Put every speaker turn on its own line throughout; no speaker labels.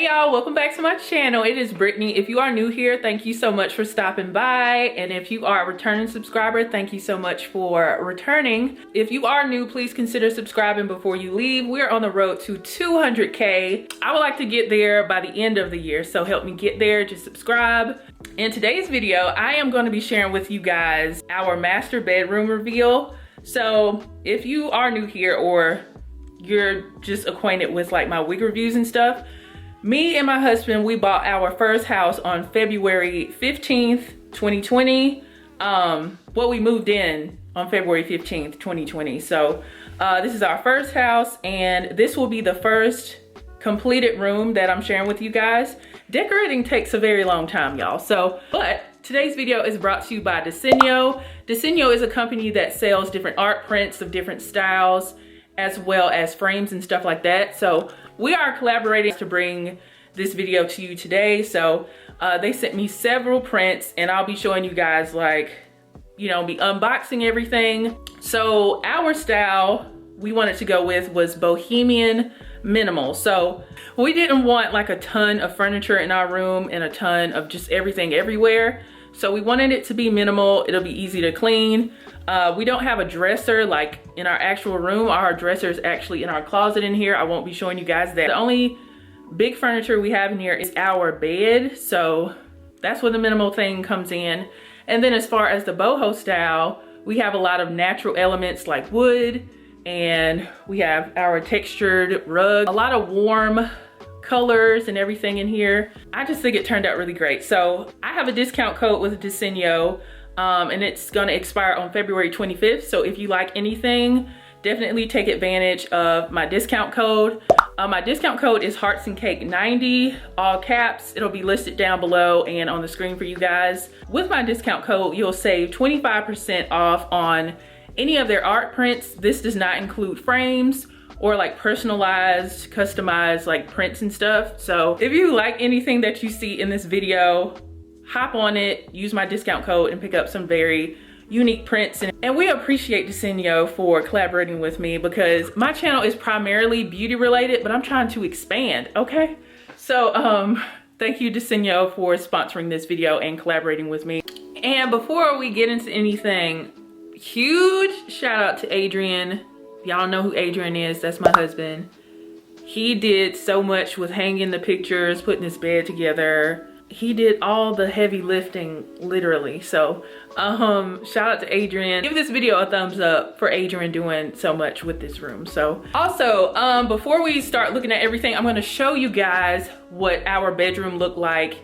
y'all, welcome back to my channel. It is Brittany. If you are new here, thank you so much for stopping by, and if you are a returning subscriber, thank you so much for returning. If you are new, please consider subscribing before you leave. We're on the road to 200K. I would like to get there by the end of the year, so help me get there. Just subscribe. In today's video, I am going to be sharing with you guys our master bedroom reveal. So if you are new here or you're just acquainted with like my wig reviews and stuff, me and my husband, we bought our first house on February 15th, 2020. We moved in on February 15th, 2020. So this is our first house, and this will be the first completed room that I'm sharing with you guys. Decorating takes a very long time, y'all. But today's video is brought to you by Desenio. Desenio is a company that sells different art prints of different styles, as well as frames and stuff like that. So we are collaborating to bring this video to you today. So they sent me several prints, and I'll be showing you guys, like, you know, be unboxing everything. So our style we wanted to go with was bohemian minimal. So we didn't want like a ton of furniture in our room and a ton of just everything everywhere. So we wanted it to be minimal. It'll be easy to clean. We don't have a dresser like in our actual room. Our dresser is actually in our closet in here. I won't be showing you guys that. The only big furniture we have in here is our bed. So that's where the minimal thing comes in. And then as far as the boho style, we have a lot of natural elements like wood, and we have our textured rug, a lot of warm colors and everything in here. I just think it turned out really great. So I have a discount code with Desenio, and it's gonna expire on February 25th. So if you like anything, definitely take advantage of my discount code. My discount code is TheHeartsandCake90, all caps. It'll be listed down below and on the screen for you guys. With my discount code, you'll save 25% off on any of their art prints. This does not include frames or like personalized, customized like prints and stuff. So if you like anything that you see in this video, hop on it, use my discount code, and pick up some very unique prints. And we appreciate Desenio for collaborating with me, because my channel is primarily beauty related, but I'm trying to expand, okay? So thank you Desenio for sponsoring this video and collaborating with me. And before we get into anything, huge shout out to Adrian. Y'all know who Adrian is. That's my husband. He did so much with hanging the pictures, putting this bed together. He did all the heavy lifting, literally. So shout out to Adrian. Give this video a thumbs up for Adrian doing so much with this room. So also, before we start looking at everything, I'm gonna show you guys what our bedroom looked like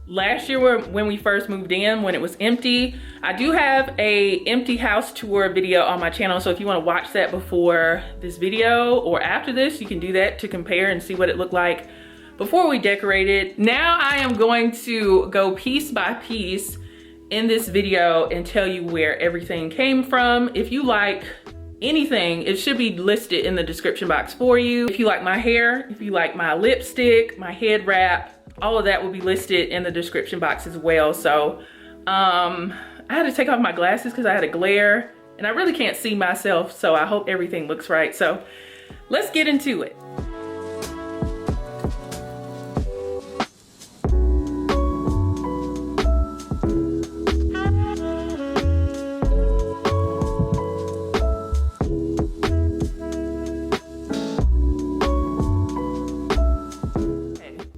last year when we first moved in, when it was empty. I do have a empty house tour video on my channel, so if you want to watch that before this video or after this, you can do that to compare and see what it looked like before we decorated. Now I am going to go piece by piece in this video and tell you where everything came from. If you like anything, it should be listed in the description box for you. If you like my hair, if you like my lipstick, my head wrap, all of that will be listed in the description box as well. So I had to take off my glasses because I had a glare and I really can't see myself, so I hope everything looks right. So let's get into it.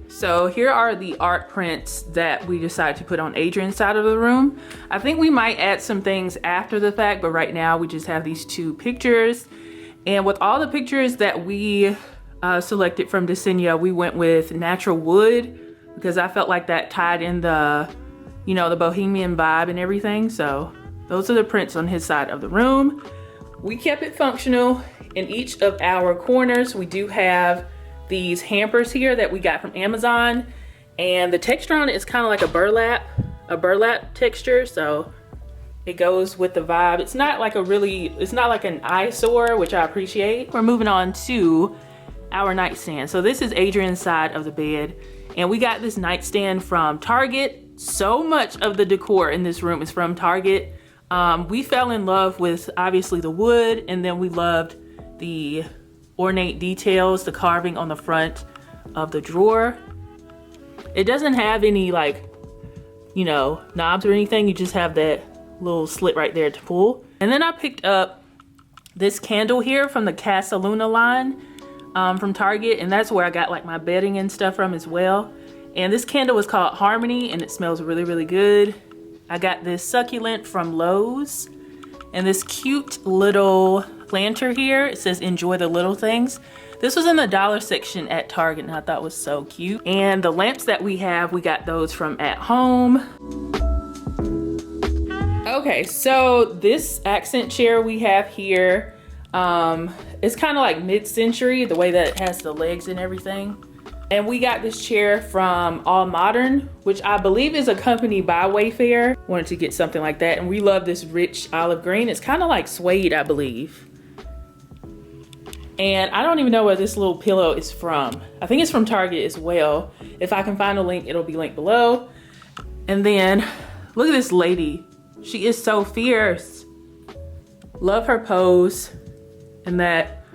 So here are the art prints that we decided to put on Adrian's side of the room. I think we might add some things after the fact, but right now we just have these two pictures. And with all the pictures that we selected from Desenio, we went with natural wood because I felt like that tied in the, you know, the bohemian vibe and everything. So those are the prints on his side of the room. We kept it functional. In each of our corners, we do have these hampers here that we got from Amazon, and the texture on it is kind of like a burlap texture, so it goes with the vibe. It's not like it's not like an eyesore, which I appreciate. We're moving on to our nightstand. So this is Adrian's side of the bed, and we got this nightstand from Target. So much of the decor in this room is from Target. We fell in love with obviously the wood, and then we loved the ornate details, the carving on the front of the drawer. It doesn't have any like, you know, knobs or anything. You just have that little slit right there to pull. And then I picked up this candle here from the Casaluna line from Target, and that's where I got like my bedding and stuff from as well. And this candle is called Harmony, and it smells really, really good. I got this Succulent from Lowe's, and this cute little planter here. It says enjoy the little things. This was in the dollar section at Target, and I thought it was so cute. And the lamps that we have, we got those from At Home. Okay, so this accent chair we have here, it's kind of like mid-century, the way that it has the legs and everything. And we got this chair from All Modern, which I believe is a company by Wayfair. Wanted to get something like that. And we love this rich olive green. It's kind of like suede, I believe. And I don't even know where this little pillow is from. I think it's from Target as well. If I can find a link, it'll be linked below. And then look at this lady. She is so fierce. Love her pose and that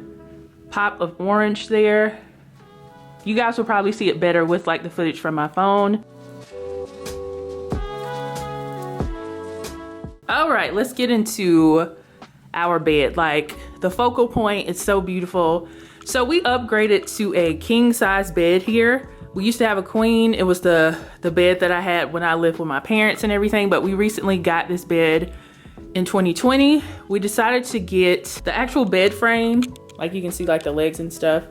pop of orange there. You guys will probably see it better with like the footage from my phone. All right, let's get into our bed. Like the focal point is so beautiful. So we upgraded to a king size bed here. We used to have a queen. It was the bed that I had when I lived with my parents and everything, but we recently got this bed in 2020. We decided to get the actual bed frame. Like you can see like the legs and stuff.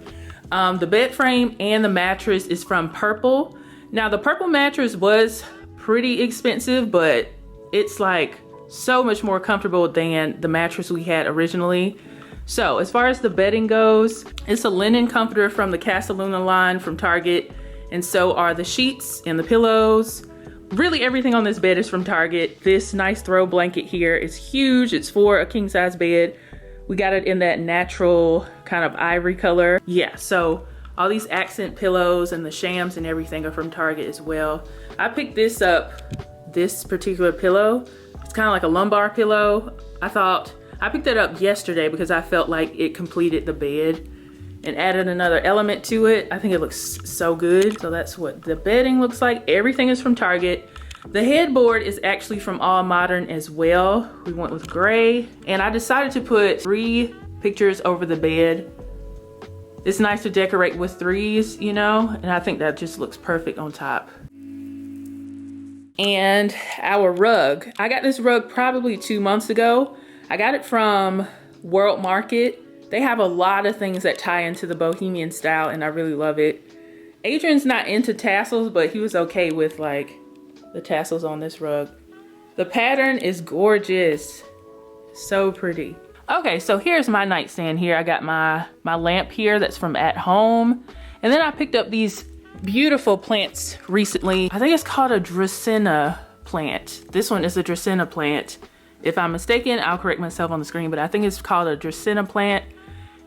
The bed frame and the mattress is from Purple. Now the Purple mattress was pretty expensive, but it's like so much more comfortable than the mattress we had originally. So as far as the bedding goes, it's a linen comforter from the Casaluna line from Target, and so are the sheets and the pillows. Really everything on this bed is from Target. This nice throw blanket here is huge. It's for a king size bed. We got it in that natural kind of ivory color. Yeah, so all these accent pillows and the shams and everything are from Target as well. I picked this up, this particular pillow. It's kind of like a lumbar pillow. I picked that up yesterday because I felt like it completed the bed and added another element to it. I think it looks so good. So that's what the bedding looks like. Everything is from Target. The headboard is actually from All Modern as well. We went with gray, and I decided to put 3 pictures over the bed. It's nice to decorate with 3s, you know, and I think that just looks perfect on top. And our rug. I got this rug probably 2 months ago. I got it from World Market. They have a lot of things that tie into the bohemian style, and I really love it. Adrian's not into tassels, but he was okay with like the tassels on this rug. The pattern is gorgeous. So pretty. Okay, so here's my nightstand here. I got my lamp here that's from At Home. And then I picked up these beautiful plants recently. I think it's called a Dracaena plant. This one is a Dracaena plant. If I'm mistaken, I'll correct myself on the screen, but I think it's called a Dracaena plant.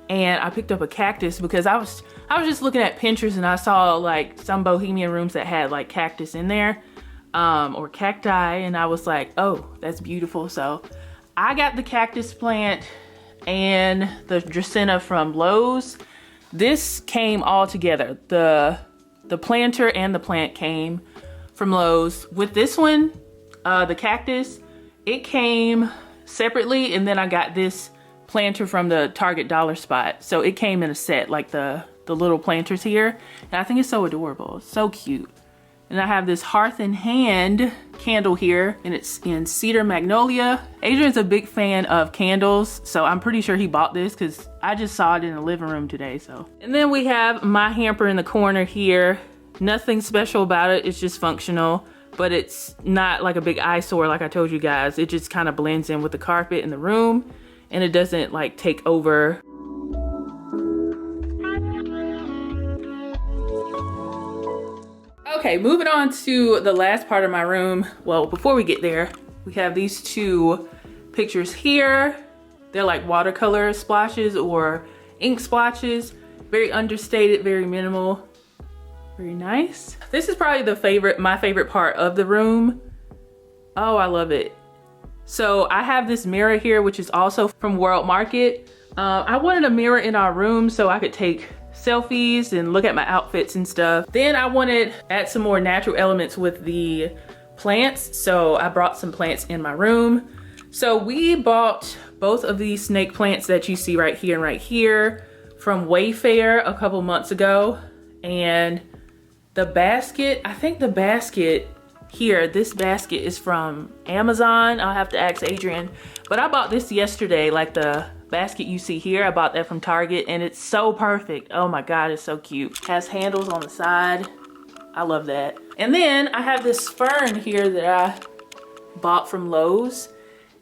And I picked up a cactus because I was just looking at Pinterest and I saw like some bohemian rooms that had like cactus in there. Or cacti, and I was like, oh, that's beautiful. So I got the cactus plant and the Dracaena from Lowe's. This came all together. The planter and the plant came from Lowe's. With this one, the cactus, it came separately, and then I got this planter from the Target dollar spot. So it came in a set, like the little planters here, and I think it's so adorable. It's so cute. And I have this Hearth and Hand candle here, and it's in Cedar Magnolia. Adrian's a big fan of candles, so I'm pretty sure he bought this because I just saw it in the living room today. So, and then we have my hamper in the corner here. Nothing special about it. It's just functional, but it's not like a big eyesore like I told you guys. It just kind of blends in with the carpet in the room, and it doesn't like take over. Okay, moving on to the last part of my room. Well, before we get there, we have these 2 pictures here. They're like watercolor splashes or ink splotches. Very understated, very minimal, very nice. This is probably my favorite part of the room. Oh, I love it. So I have this mirror here, which is also from World Market. I wanted a mirror in our room so I could take selfies and look at my outfits and stuff. Then I wanted to add some more natural elements with the plants, so I brought some plants in my room. So we bought both of these snake plants that you see right here and right here from Wayfair a couple months ago. And the basket, I think the basket here, this basket is from Amazon. I'll have to ask Adrian, but I bought this yesterday, like the basket you see here. I bought that from Target and it's so perfect. Oh my God, it's so cute. Has handles on the side. I love that. And then I have this fern here that I bought from Lowe's,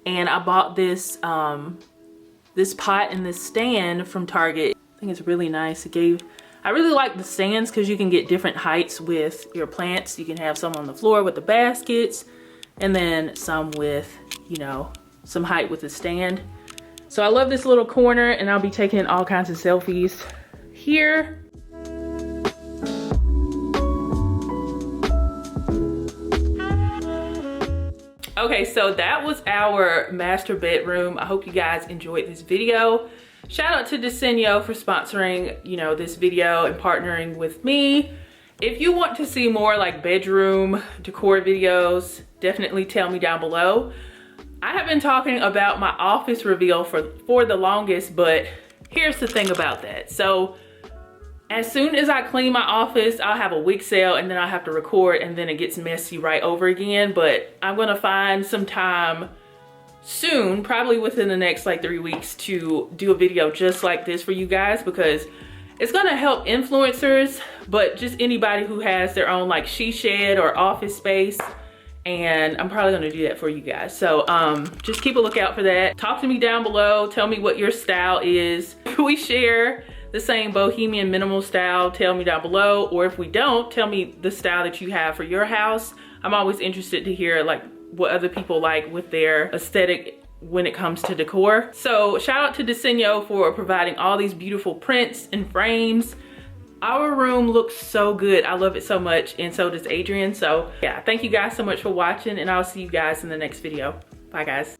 and I bought this this pot and this stand from Target. I think it's really nice. I really like the stands because you can get different heights with your plants. You can have some on the floor with the baskets, and then some with, you know, some height with the stand. So I love this little corner, and I'll be taking all kinds of selfies here. Okay, so that was our master bedroom. I hope you guys enjoyed this video. Shout out to Desenio for sponsoring, you know, this video and partnering with me. If you want to see more like bedroom decor videos, definitely tell me down below. I have been talking about my office reveal for the longest, but here's the thing about that. So as soon as I clean my office, I'll have a wig sale, and then I'll have to record, and then it gets messy right over again. But I'm gonna find some time soon, probably within the next like 3 weeks, to do a video just like this for you guys, because it's gonna help influencers, but just anybody who has their own like she shed or office space. And I'm probably gonna do that for you guys. So just keep a lookout for that. Talk to me down below. Tell me what your style is. If we share the same bohemian minimal style, tell me down below. Or if we don't, tell me the style that you have for your house. I'm always interested to hear like what other people like with their aesthetic when it comes to decor. So shout out to Desenio for providing all these beautiful prints and frames. Our room looks so good. I love it so much, and so does Adrian. So yeah, thank you guys so much for watching, and I'll see you guys in the next video. Bye guys.